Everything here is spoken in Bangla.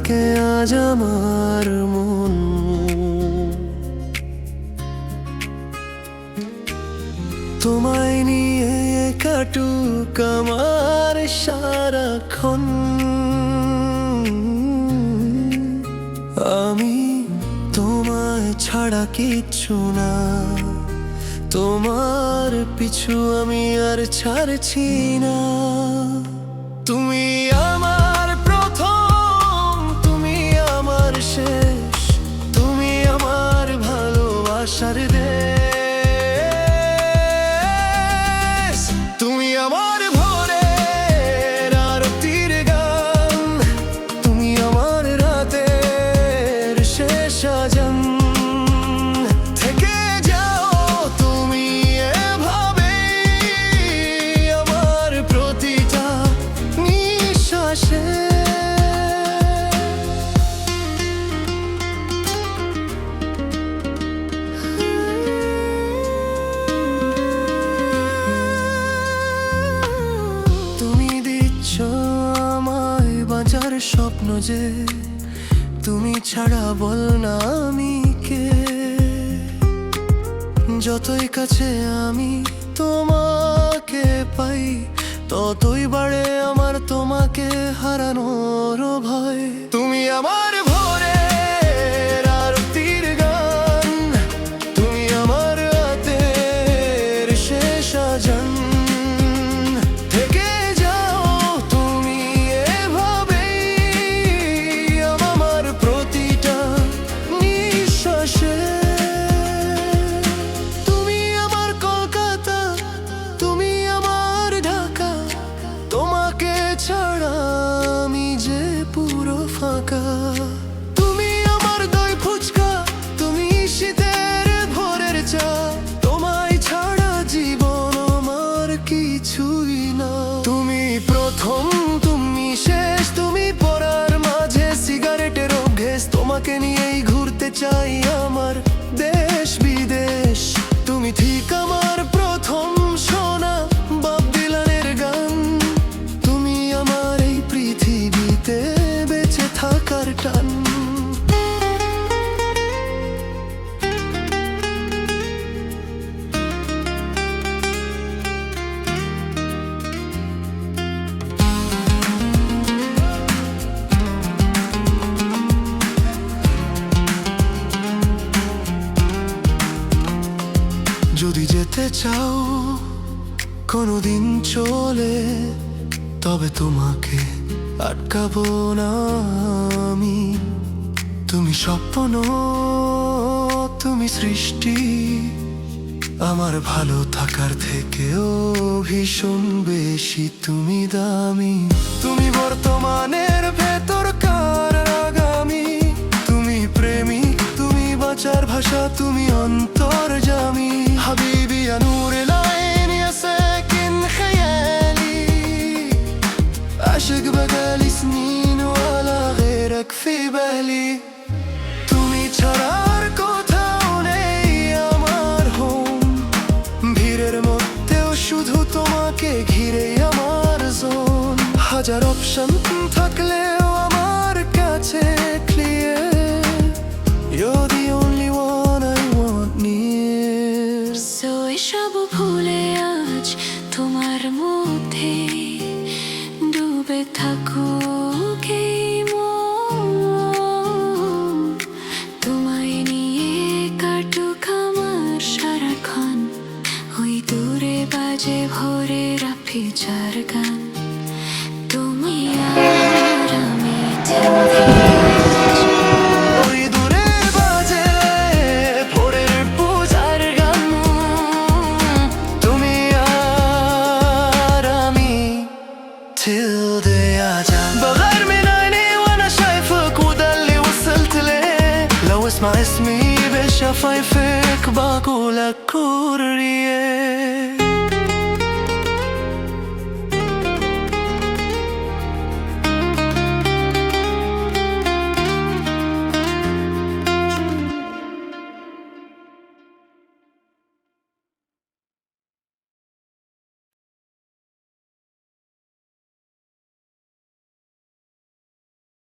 থাকে আজ আমার মন। তোমায় নিয়ে কাটুক আমার সারাক্ষণ। আমি তোমায় ছাড়া কিচ্ছু না, তোমার পিছু আমি আর ছাড়ছি না। তুমি আমার প্রথম, তুমি আমার শেষ, তুমি আমার ভালোবাসার দেশ। তুমি আমার ভোরের আরতির গান, তুমি আমার রাতের শেষ আজান। স্বপ্ন যে তুমি ছাড়া বল না আমি কে। যতই কাছে আমি তোমাকে পাই, ততই বাড়ে আমার তোমাকে হারানোর ভয়। তুমি আমার ভোরের আরতির গান, তুমি আমার রাতের শেষ আজান। তুমি আমার দই ফুচকা, তুমি শীতের ভোরের চা, তোমায় ছাড়া জীবন আমার কিছুই না। তুমি প্রথম, তুমি শেষ, তুমি পড়ার মাঝে সিগারেটের অভ্যেস। তোমাকে নিয়েই ঘুরতে চাই আমার দেশ বিদেশ। তুমি ঠিক আমার প্রথম শোনা বব ডিলানের গান। তুমি আমার এই পৃথিবীতে থাকার টান। যদি যেতে চাও কোনোদিন চলে, তবে তোমাকে আটকাবো না আমি। তুমি স্বপ্ন, তুমি সৃষ্টি, আমার ভালো থাকার থেকেও ভীষণ বেশি তুমি দামি। তুমি বর্তমানের ভেতরকার আগামী, তুমি প্রেমিক, তুমি বাঁচার ভাষা, তুমি অন্তর্যামী। হাবিবি ইয়া নূর العين يا ساكن خيالي، عاشق بقالي سنين ولا غيرك في بالي। তুমি ছাড়ার কোথাও নেই আমার হোম, ভিড়ের মধ্যেও শুধু তোমাকে ঘিরে আমার জোন। হাজার অপশন থাকলেও আমার কাছে clear, you're the only one I want near। So এসব ভুলে আজ তোমার মধ্যে ডুবে থাকুক এই মন। তোমায় নিয়ে কাটুক আমার সারাক্ষণ, ওই দূরে বাজে ভোরের আফিজার গান। তুমি আর আমি اسمع اسمي بشفايفك بقولك كورية.